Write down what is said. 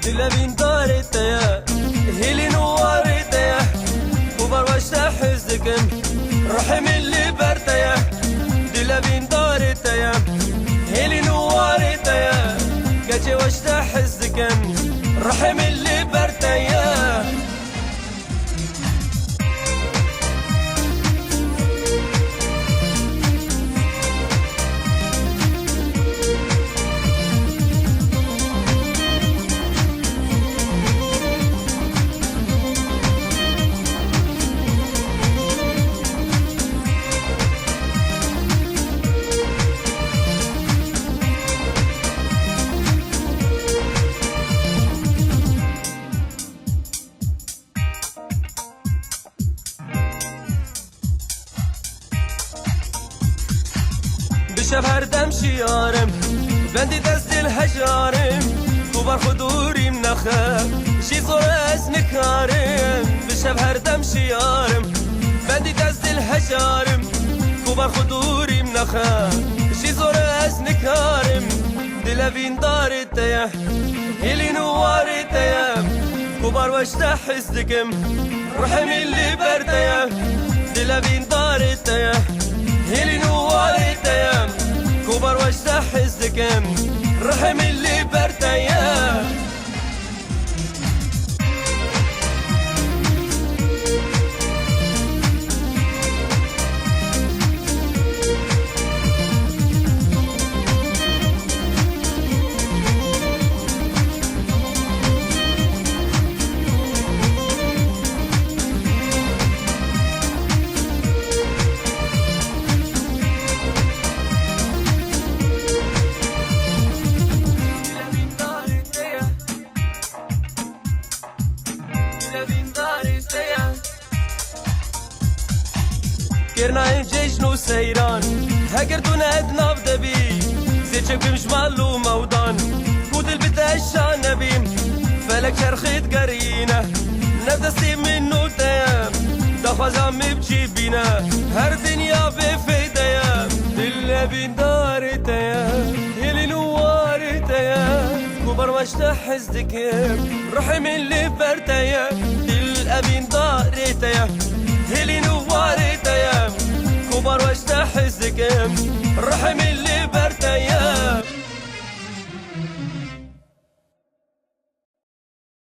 دلبين دارت يا هيلي نوارت يا كبر واشتاح حزدكم رحم اللي برت يا دلبين دارت يا هيلي نوارت يا كجي واشتاح حزدكم رحم اللي برت يا بشب هر دم شیارم بندی دست دل هجارم کوبر خدوریم نخه شی زور از نکارم بشب هر دم شیارم بندی دست دل هجارم کوبر خدوریم نخه شی زور از نکارم دلوین دارت یا هیلی نوارت یا کوبر وشته حزدکم رحم اللي برد یا دلوین دارت یا هيلي نوارت يا كبر واشتاح حزدكم رحم اللي برت يا كرنا جيش نو سيران هكرتونا ادناف دبي زيت شبكي مش مالو مودان كود البيت عشان نبيم فلك شرخيت قرينا نفدستي منو تيام دخوز عمي بجيبينا هر دنيا بفيدا يا دل بين داري تيام يلي نواري تيام كبر واشتاح حزدك روحي من اللي برتا يا دل بين داري تيام يلي نواري تيام كبر واشتاح حزدك رحمي